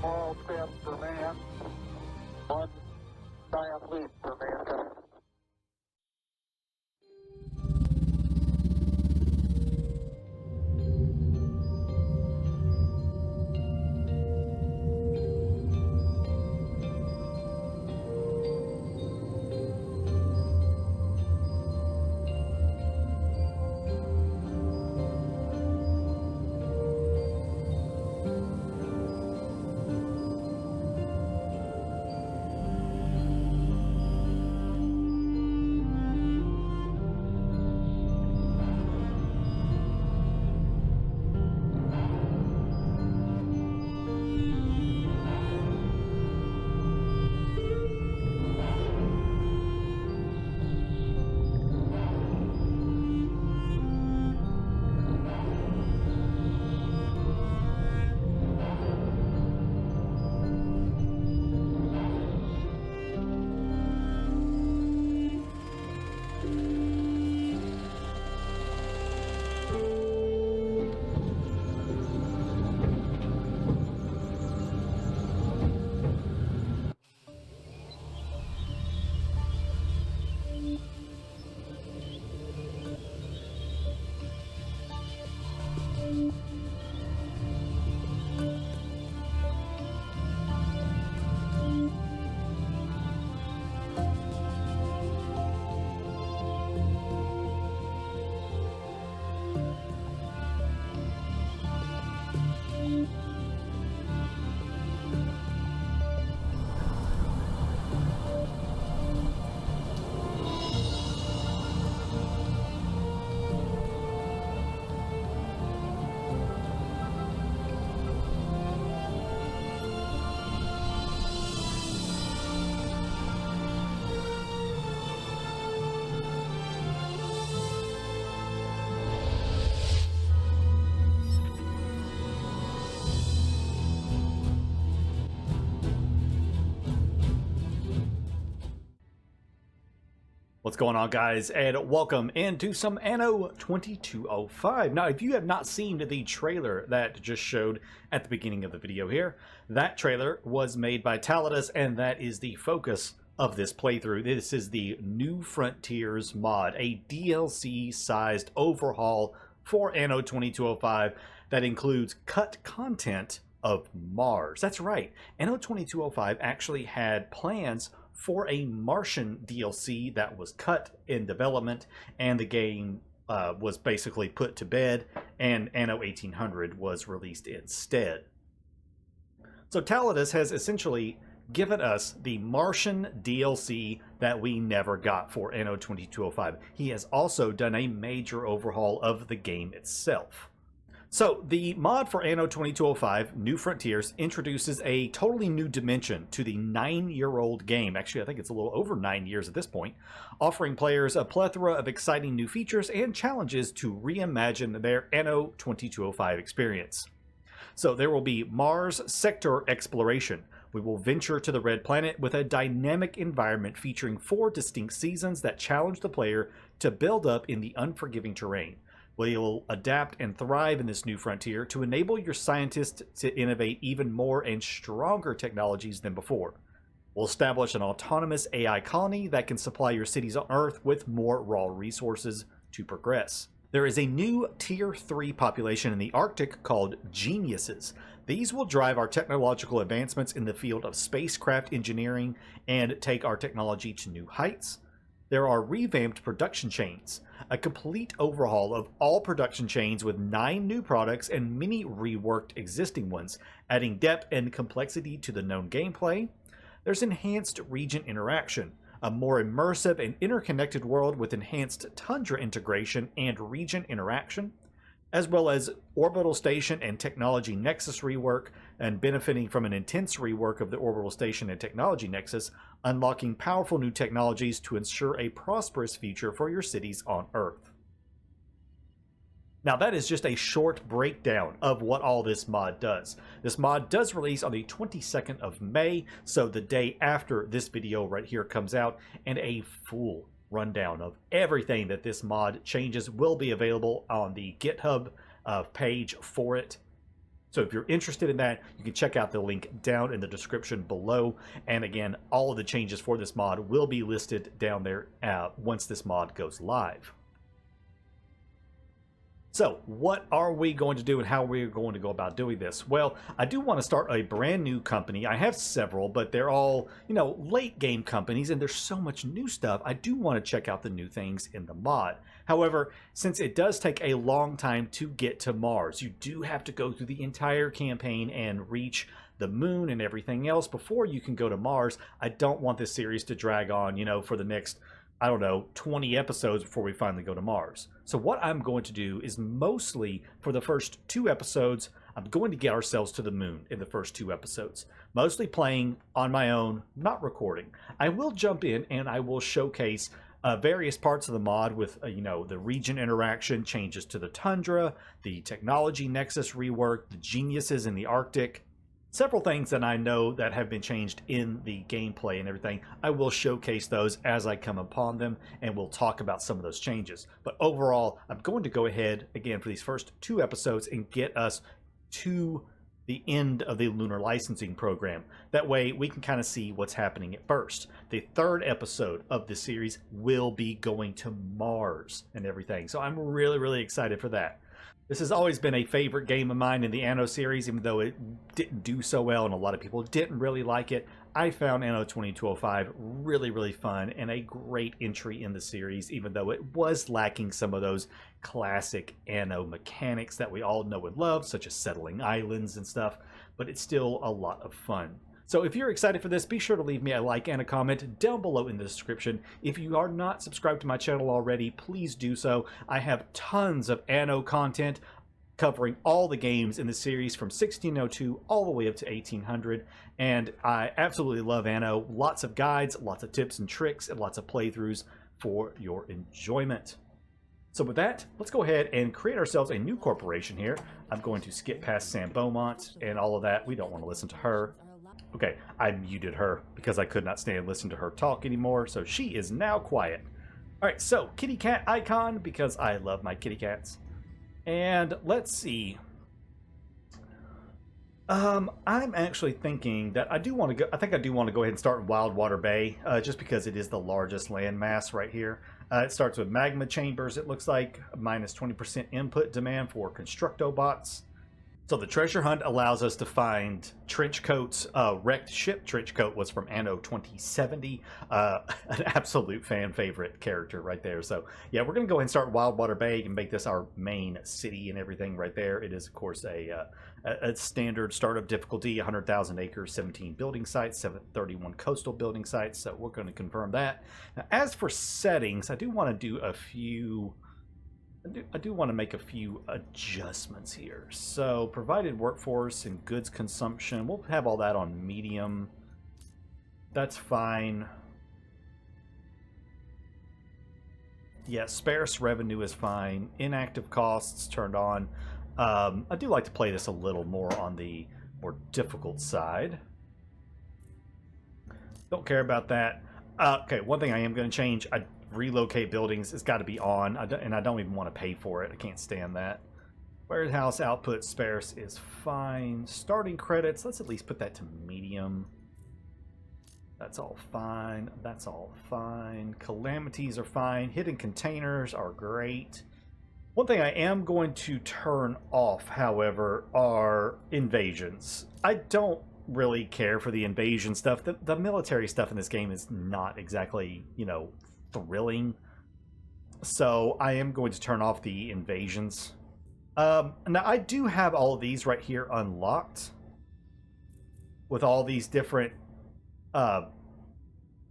Small step for man, one giant leap for mankind. What's going on, guys, and welcome into some Anno 2205. Now, if you have not seen the trailer that just showed at the beginning of the video here, that trailer was made by Taka, and that is the focus of this playthrough. This is the New Frontiers mod, a DLC-sized overhaul for Anno 2205 that includes cut content of Mars. That's right, Anno 2205 actually had plans for a Martian DLC that was cut in development, and the game was basically put to bed, and Anno 1800 was released instead. So Taka has essentially given us the Martian DLC that we never got for Anno 2205. He has also done a major overhaul of the game itself. So, the mod for Anno 2205, New Frontiers, introduces a totally new dimension to the 9-year-old game. Actually, I think it's a little over 9 years at this point, offering players a plethora of exciting new features and challenges to reimagine their Anno 2205 experience. So, there will be Mars sector exploration. We will venture to the Red Planet with a dynamic environment featuring 4 distinct seasons that challenge the player to build up in the unforgiving terrain. Will adapt and thrive in this new frontier to enable your scientists to innovate even more and stronger technologies than before. We'll establish an autonomous AI colony that can supply your cities on Earth with more raw resources to progress. There is a new Tier 3 population in the Arctic called Geniuses. These will drive our technological advancements in the field of spacecraft engineering and take our technology to new heights. There are revamped production chains, a complete overhaul of all production chains with 9 new products and many reworked existing ones, adding depth and complexity to the known gameplay. There's enhanced region interaction, a more immersive and interconnected world with enhanced tundra integration and region interaction, as well as orbital station and technology nexus rework, and benefiting from an intense rework of the orbital station and technology nexus, unlocking powerful new technologies to ensure a prosperous future for your cities on Earth. Now, that is just a short breakdown of what all this mod does. This mod does release on the 22nd of May, so the day after this video right here comes out, and a full rundown of everything that this mod changes will be available on the GitHub page for it. So if you're interested in that, you can check out the link down in the description below. And again, all of the changes for this mod will be listed down there once this mod goes live. So what are we going to do and how are we going to go about doing this? Well, I do want to start a brand new company. I have several, but they're all, late game companies, and there's so much new stuff. I do want to check out the new things in the mod. However, since it does take a long time to get to Mars, you do have to go through the entire campaign and reach the moon and everything else before you can go to Mars. I don't want this series to drag on, for the next 20 episodes before we finally go to Mars. So what I'm going to do is mostly for the first 2 episodes, I'm going to get ourselves to the moon in the first 2 episodes. Mostly playing on my own, not recording. I will jump in and I will showcase various parts of the mod with, the region interaction, changes to the tundra, the technology nexus rework, the geniuses in the Arctic. Several things that I know that have been changed in the gameplay and everything. I will showcase those as I come upon them, and we'll talk about some of those changes. But overall, I'm going to go ahead, again, for these first 2 episodes and get us to the end of the lunar licensing program. That way, we can kind of see what's happening at first. The 3rd episode of this series will be going to Mars and everything. So I'm really, really excited for that. This has always been a favorite game of mine in the Anno series, even though it didn't do so well and a lot of people didn't really like it. I found Anno 2205 really, really fun and a great entry in the series, even though it was lacking some of those classic Anno mechanics that we all know and love, such as settling islands and stuff, but it's still a lot of fun. So if you're excited for this, be sure to leave me a like and a comment down below in the description. If you are not subscribed to my channel already, please do so. I have tons of Anno content covering all the games in the series from 1602 all the way up to 1800. And I absolutely love Anno. Lots of guides, lots of tips and tricks, and lots of playthroughs for your enjoyment. So with that, let's go ahead and create ourselves a new corporation here. I'm going to skip past Sam Beaumont and all of that. We don't want to listen to her. Okay, I muted her because I could not stand listening to her talk anymore, so she is now quiet. Alright, so kitty cat icon because I love my kitty cats. And let's see. I'm actually thinking that I think I do want to go ahead and start in Wildwater Bay, just because it is the largest landmass right here. It starts with magma chambers, it looks like, minus 20% input demand for constructobots. So the treasure hunt allows us to find trench coats. Wrecked ship trench coat was from Anno 2070. An absolute fan favorite character right there. So yeah, we're going to go ahead and start Wildwater Bay and make this our main city and everything right there. It is, of course, a standard startup difficulty, 100,000 acres, 17 building sites, 731 coastal building sites. So we're going to confirm that. Now, as for settings, I do want to do a few... I do want to make a few adjustments here. So, provided workforce and goods consumption, we'll have all that on medium. That's fine. Yeah, sparse revenue is fine. Inactive costs turned on. I do like to play this a little more on the more difficult side. Don't care about that. Okay, one thing I am going to change. Relocate buildings, it's got to be on, and I don't even want to pay for it. I can't stand that. Warehouse output sparse is fine. Starting credits, let's at least put that to medium. That's all fine. That's all fine. Calamities are fine. Hidden containers are great. One thing I am going to turn off, however, are invasions. I don't really care for the invasion stuff. The military stuff in this game is not exactly, thrilling. So I am going to turn off the invasions. Now I do have all of these right here unlocked with all these different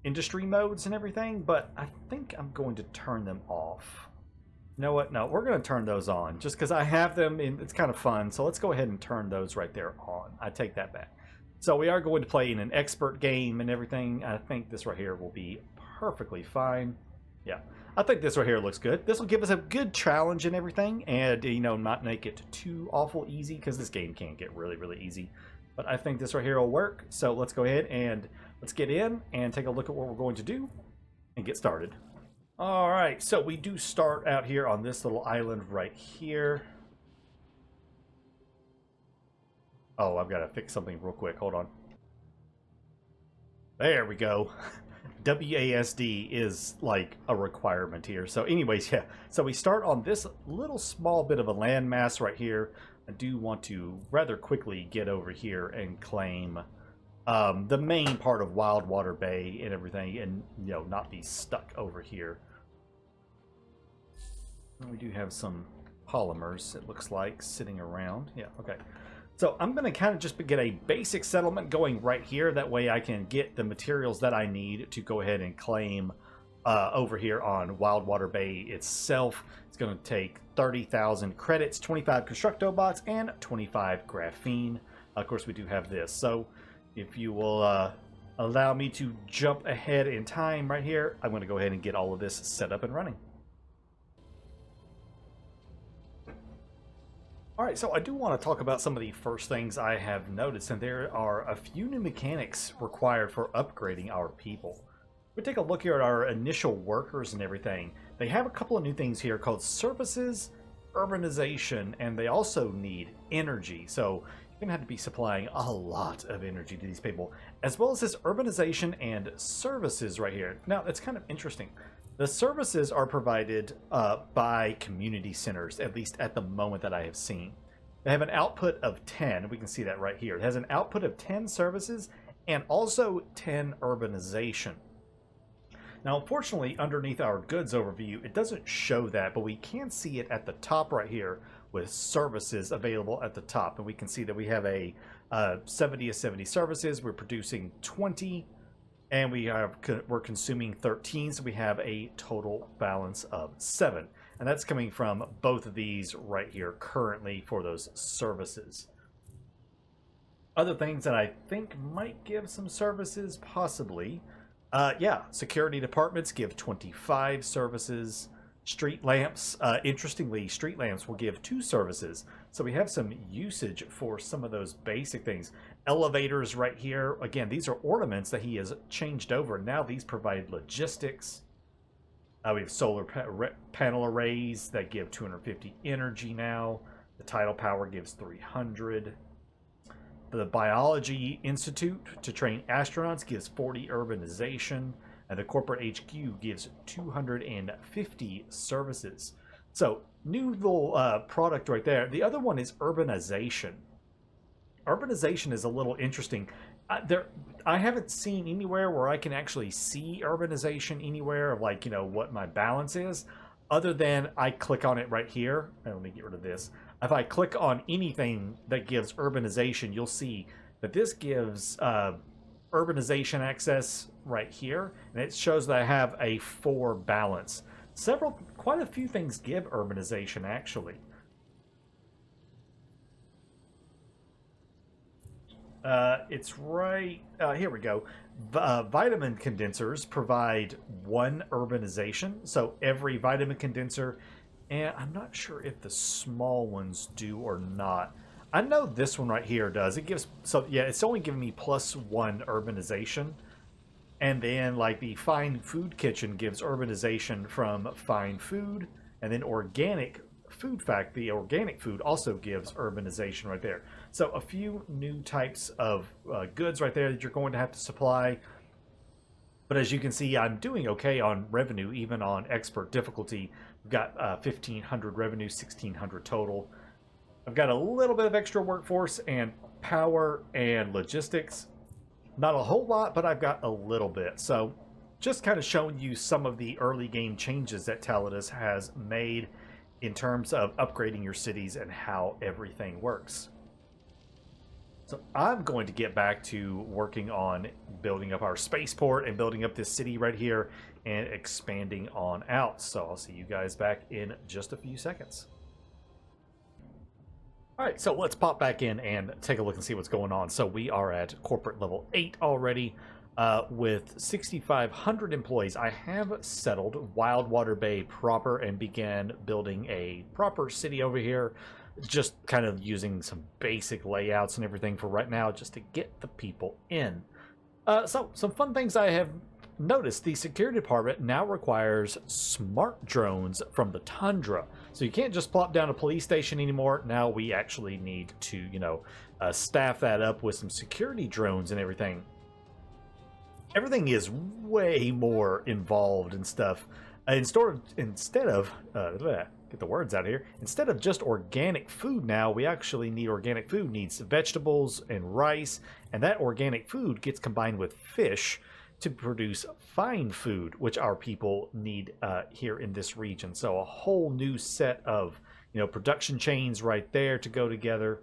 industry modes and everything, but I think I'm going to turn them off. You know what? No, we're going to turn those on just because I have them and it's kind of fun. So let's go ahead and turn those right there on. I take that back. So we are going to play in an expert game and everything. I think this right here will be perfectly fine. Yeah, I think this right here looks good. This will give us a good challenge and everything, and not make it too awful easy because this game can get really, really easy. But I think this right here will work. So let's go ahead and let's get in and take a look at what we're going to do and get started. All right, so we do start out here on this little island right here. Oh, I've got to fix something real quick. Hold on. There we go. WASD is like a requirement here. So anyways, yeah. So we start on this little small bit of a landmass right here. I do want to rather quickly get over here and claim the main part of Wildwater Bay and everything, and not be stuck over here. We do have some polymers, it looks like, sitting around. Yeah, okay. So I'm going to kind of just get a basic settlement going right here. That way I can get the materials that I need to go ahead and claim over here on Wildwater Bay itself. It's going to take 30,000 credits, 25 Constructo bots, and 25 graphene. Of course, we do have this. So if you will allow me to jump ahead in time right here, I'm going to go ahead and get all of this set up and running. Alright, so I do want to talk about some of the first things I have noticed, and there are a few new mechanics required for upgrading our people. We take a look here at our initial workers and everything. They have a couple of new things here called services, urbanization, and they also need energy. So you're going to have to be supplying a lot of energy to these people, as well as this urbanization and services right here. Now, it's kind of interesting. The services are provided by community centers, at least at the moment that I have seen. They have an output of 10. We can see that right here. It has an output of 10 services and also 10 urbanization. Now, unfortunately, underneath our goods overview, it doesn't show that, but we can see it at the top right here with services available at the top. And we can see that we have a 70 of 70 services. We're producing 20. And we're consuming 13, so we have a total balance of 7. And that's coming from both of these right here currently for those services. Other things that I think might give some services, possibly. Yeah, security departments give 25 services. Street lamps, interestingly, street lamps will give 2 services. So we have some usage for some of those basic things. Elevators right here. Again, these are ornaments that he has changed over. Now these provide logistics. We have solar panel arrays that give 250 energy now. The tidal power gives 300. The Biology Institute to train astronauts gives 40 urbanization. And the corporate HQ gives 250 services. So, new little product right there. The other one is urbanization. Urbanization is a little interesting. I haven't seen anywhere where I can actually see urbanization anywhere of like, what my balance is. Other than I click on it right here. And let me get rid of this. If I click on anything that gives urbanization, you'll see that this gives urbanization access right here, and it shows that I have a 4 balance. Quite a few things give urbanization actually. It's right here we go. Vitamin condensers provide 1 urbanization, so every vitamin condenser, and I'm not sure if the small ones do or not. I know this one right here does. It gives, so yeah, it's only giving me +1 urbanization. And then like the Fine Food Kitchen gives urbanization from fine food. And then Organic Food Fact, the organic food also gives urbanization right there. So a few new types of goods right there that you're going to have to supply. But as you can see, I'm doing okay on revenue, even on expert difficulty. We've got 1,500 revenue, 1,600 total. I've got a little bit of extra workforce and power and logistics. Not a whole lot, but I've got a little bit. So just kind of showing you some of the early game changes that Taladus has made in terms of upgrading your cities and how everything works. So I'm going to get back to working on building up our spaceport and building up this city right here and expanding on out. So I'll see you guys back in just a few seconds. All right, so let's pop back in and take a look and see what's going on. So we are at corporate level 8 already with 6,500 employees. I have settled Wildwater Bay proper and began building a proper city over here. Just kind of using some basic layouts and everything for right now just to get the people in. So some fun things I have notice the security department now requires smart drones from the tundra. So you can't just plop down a police station anymore. Now we actually need to, staff that up with some security drones and everything. Everything is way more involved and stuff. Instead of get the words out here. Instead of just organic food now, we actually need organic food. Needs vegetables and rice, and that organic food gets combined with fish to produce fine food, which our people need here in this region. So a whole new set of production chains right there to go together.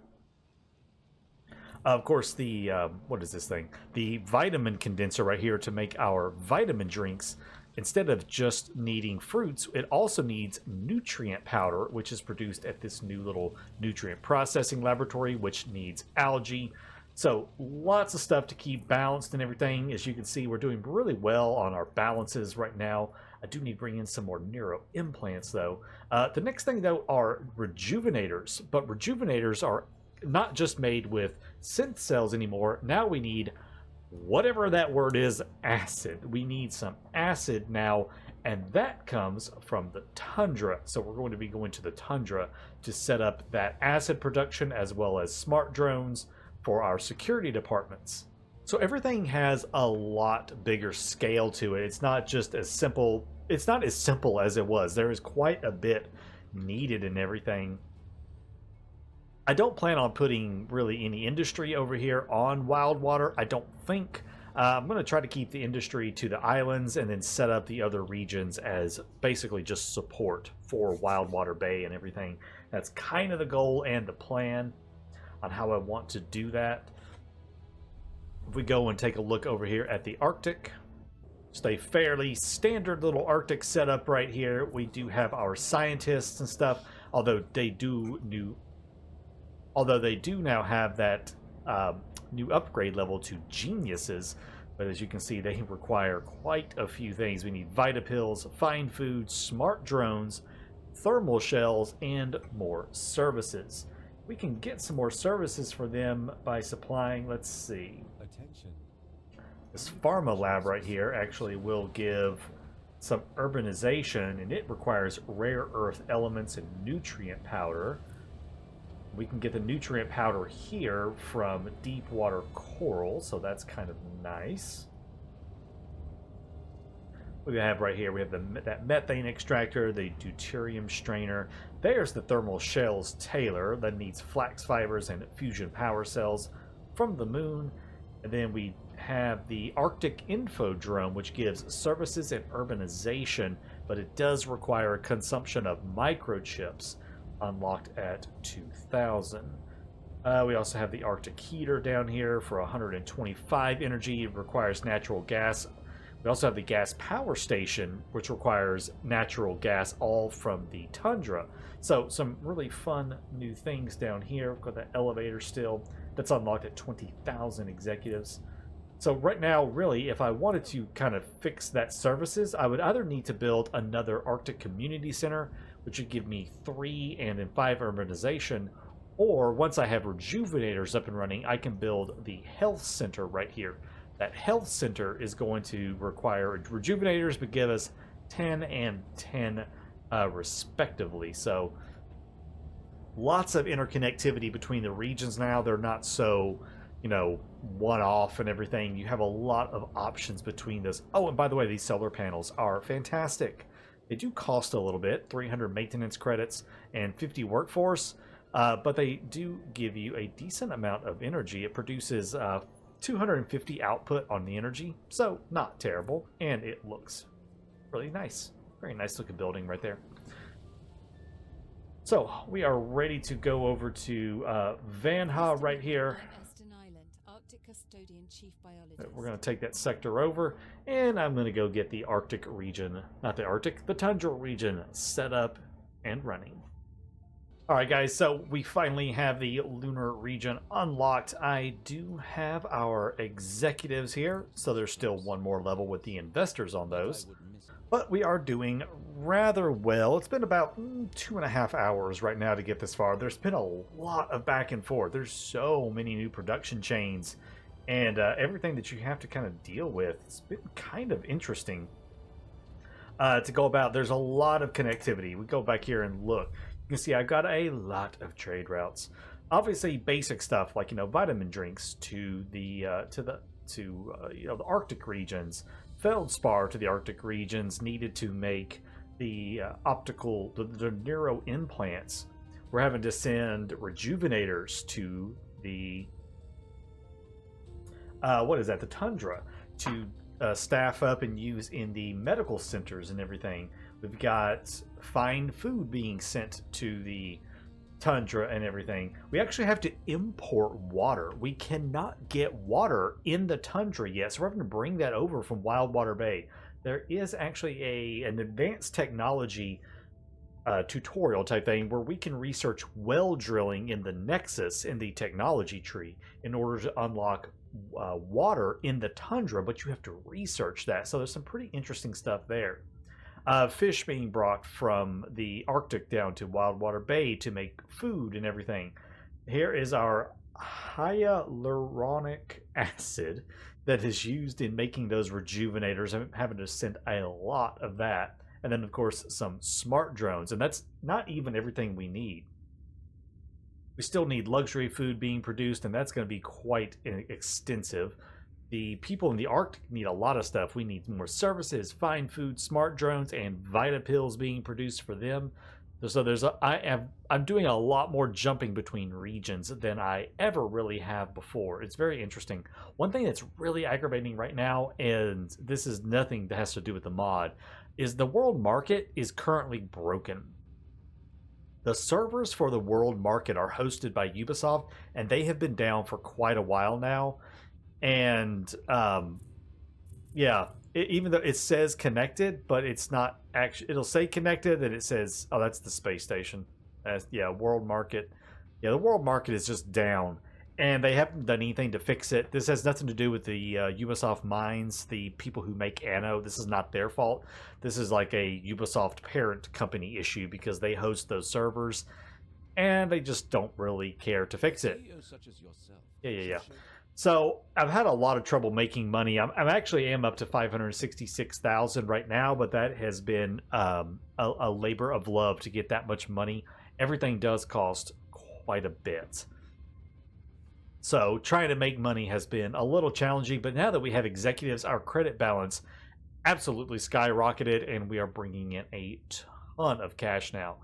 Of course, the what is this thing? The vitamin condenser right here to make our vitamin drinks. Instead of just needing fruits, it also needs nutrient powder, which is produced at this new little nutrient processing laboratory, which needs algae. So lots of stuff to keep balanced and everything. As you can see, we're doing really well on our balances right now. I do need to bring in some more neuro implants, though. The next thing, though, are rejuvenators. But rejuvenators are not just made with synth cells anymore. Now we need, whatever that word is, acid. We need some acid now, and that comes from the tundra. So we're going to be going to the tundra to set up that acid production, as well as smart drones for our security departments. So everything has a lot bigger scale to it. It's not just as simple. It's not as simple as it was. There is quite a bit needed in everything. I don't plan on putting really any industry over here on Wildwater. I don't think. I'm going to try to keep the industry to the islands and then set up the other regions as basically just support for Wildwater Bay and everything. That's kind of the goal and the plan on how I want to do that. If we go and take a look over here at the Arctic, just a fairly standard little Arctic setup right here. We do have our scientists and stuff, although they do now have that new upgrade level to geniuses. But as you can see, they require quite a few things. We need Vitapills, fine food, smart drones, thermal shells, and more services. We can get some more services for them by supplying, let's see. Attention. This pharma lab right here actually will give some urbanization, and it requires rare earth elements and nutrient powder. We can get the nutrient powder here from deep water coral, so that's kind of nice. We have right here, we have that methane extractor, the deuterium strainer. There's the thermal shells tailer that needs flax fibers and fusion power cells from the moon. And then we have the Arctic Infodrome, which gives services and urbanization, but it does require consumption of microchips, unlocked at 2000. We also have the Arctic Heater down here for 125 energy. It requires natural gas. We also have the Gas Power Station, which requires natural gas, all from the tundra. So some really fun new things down here. We've got the elevator still. That's unlocked at 20,000 executives. So right now, really, if I wanted to kind of fix that services, I would either need to build another Arctic Community Center, which would give me 3 and then 5 urbanization, or once I have rejuvenators up and running, I can build the health center right here. That health center is going to require rejuvenators, but give us 10 and 10 respectively. So lots of interconnectivity between the regions now. They're not so, one-off and everything. You have a lot of options between those. Oh, and by the way, these solar panels are fantastic. They do cost a little bit, 300 maintenance credits and 50 workforce, but they do give you a decent amount of energy. It produces 250 output on the energy, so not terrible, and it looks really nice. Very nice looking building right there. So we are ready to go over to Vanha right here. We're going to take that sector over, and I'm going to go get the Arctic region, not the Arctic, the Tundra region set up and running. Alright guys, so we finally have the lunar region unlocked. I do have our executives here, so there's still one more level with the investors on those. But we are doing rather well. It's been about 2.5 hours right now to get this far. There's been a lot of back and forth. There's so many new production chains and everything that you have to kind of deal with. It's been kind of interesting to go about. There's a lot of connectivity. We go back here and look. You can see I've got a lot of trade routes. Obviously, basic stuff like vitamin drinks to the the Arctic regions, feldspar to the Arctic regions needed to make the the neuro implants. We're having to send rejuvenators to the what is that? The tundra to staff up and use in the medical centers and everything. We've got fine food being sent to the tundra and everything. We actually have to import water. We cannot get water in the tundra yet, so we're having to bring that over from Wildwater Bay. There is actually an advanced technology tutorial type thing where we can research well drilling in the nexus in the technology tree in order to unlock water in the tundra, but you have to research that. So there's some pretty interesting stuff there. Fish being brought from the Arctic down to Wildwater Bay to make food and everything. Here is our hyaluronic acid that is used in making those rejuvenators. I'm having to send a lot of that. And then, of course, some smart drones. And that's not even everything we need. We still need luxury food being produced, and that's going to be quite extensive. The people in the Arctic need a lot of stuff. We need more services, fine food, smart drones, and Vita pills being produced for them. So I'm doing a lot more jumping between regions than I ever really have before. It's very interesting. One thing that's really aggravating right now, and this is nothing that has to do with the mod, is the world market is currently broken. The servers for the world market are hosted by Ubisoft, and they have been down for quite a while now. And yeah, even though it says connected, but it's not actually. It'll say connected, and it says, "Oh, that's the space station." Yeah, world market. Yeah, the world market is just down, and they haven't done anything to fix it. This has nothing to do with the Ubisoft Mines, the people who make Anno. This is not their fault. This is like a Ubisoft parent company issue because they host those servers, and they just don't really care to fix it. Yeah. So I've had a lot of trouble making money. I'm actually am up to 566,000 right now, but that has been a labor of love to get that much money. Everything does cost quite a bit. So trying to make money has been a little challenging, but now that we have executives, our credit balance absolutely skyrocketed, and we are bringing in a ton of cash now.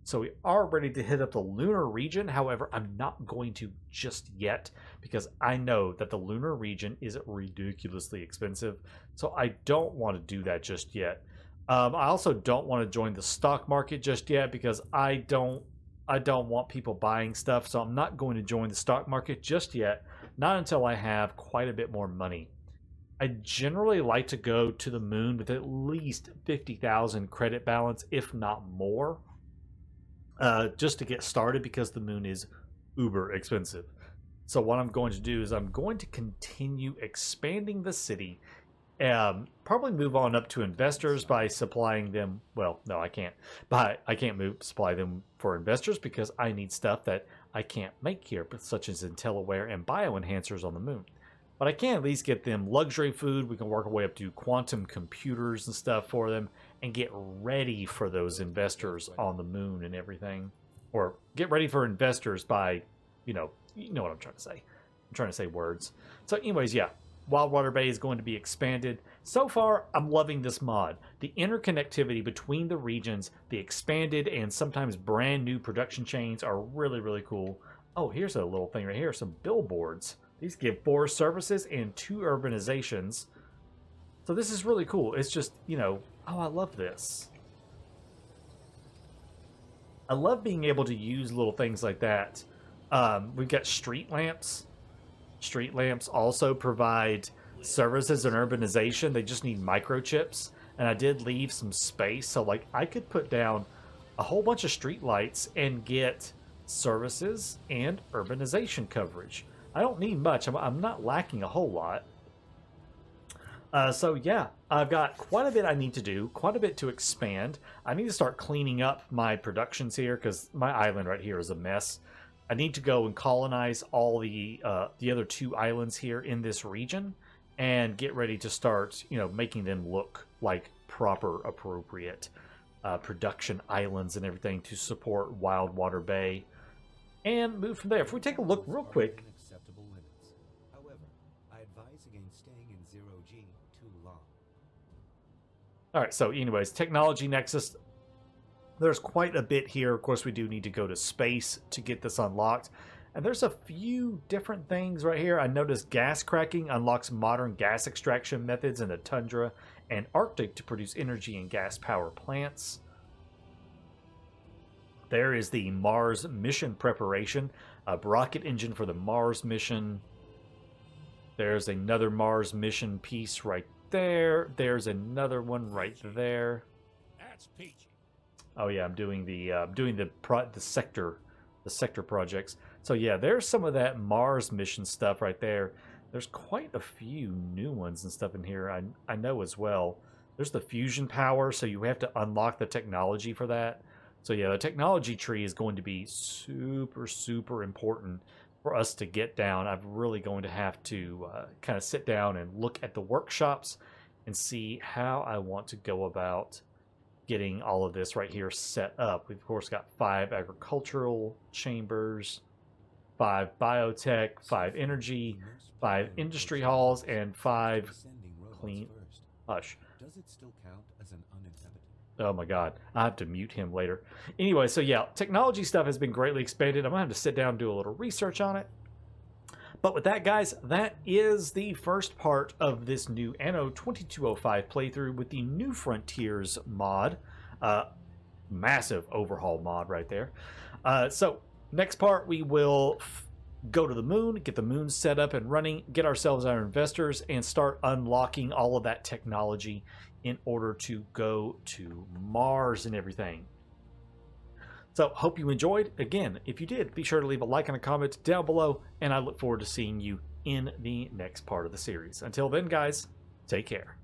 So we are ready to hit up the lunar region. However, I'm not going to just yet because I know that the lunar region is ridiculously expensive. So I don't want to do that just yet. I also don't want to join the stock market just yet because I don't want people buying stuff. So I'm not going to join the stock market just yet. Not until I have quite a bit more money. I generally like to go to the moon with at least 50,000 credit balance, if not more. Just to get started because the moon is uber expensive. So what I'm going to do is I'm going to continue expanding the city. Probably move on up to investors by supplying them. Well, no, I can't. But I can't supply them for investors because I need stuff that I can't make here, such as IntelliWare and bioenhancers on the moon. But I can at least get them luxury food. We can work our way up to quantum computers and stuff for them and get ready for those investors on the moon and everything. Or get ready for investors by, you know what I'm trying to say. I'm trying to say words. So anyways, yeah, Wildwater Bay is going to be expanded. So far, I'm loving this mod. The interconnectivity between the regions, the expanded and sometimes brand new production chains are really, really cool. Oh, here's a little thing right here, some billboards. These give 4 services and 2 urbanizations. So this is really cool. It's just, oh, I love this. I love being able to use little things like that. We've got street lamps. Street lamps also provide services and urbanization. They just need microchips. And I did leave some space. So, like, I could put down a whole bunch of street lights and get services and urbanization coverage. I don't need much. I'm not lacking a whole lot. So yeah, I've got quite a bit I need to do, quite a bit to expand. I need to start cleaning up my productions here because my island right here is a mess. I need to go and colonize all the other 2 islands here in this region, and get ready to start, you know, making them look like proper, appropriate production islands and everything to support Wildwater Bay, and move from there. If we take a look real quick. Acceptable limits. However, I advise against staying in 0G too long. All right, so anyways, technology nexus. There's quite a bit here. Of course, we do need to go to space to get this unlocked. And there's a few different things right here. I noticed gas cracking unlocks modern gas extraction methods in the tundra and Arctic to produce energy and gas power plants. There is the Mars mission preparation, a rocket engine for the Mars mission. There's another Mars mission piece right there. There's another one right there. That's peachy. Oh yeah, I'm doing the sector projects. So yeah, there's some of that Mars mission stuff right there. There's quite a few new ones and stuff in here. I know as well. There's the fusion power, so you have to unlock the technology for that. So yeah, the technology tree is going to be super, super important for us to get down. I'm really going to have to kind of sit down and look at the workshops and see how I want to go about getting all of this right here set up. We've of course got 5 agricultural chambers, 5 biotech, 5 energy, 5 industry halls, and 5 clean. Hush. Does it still count as an uninhabited? Oh my god, I have to mute him later. Anyway, so yeah, technology stuff has been greatly expanded. I'm gonna have to sit down and do a little research on it. But with that, guys, that is the first part of this new Anno 2205 playthrough with the New Frontiers mod. Massive overhaul mod right there. So next part, we will go to the moon, get the moon set up and running, get ourselves our investors, and start unlocking all of that technology in order to go to Mars and everything. So, hope you enjoyed. Again, if you did, be sure to leave a like and a comment down below, and I look forward to seeing you in the next part of the series. Until then, guys, take care.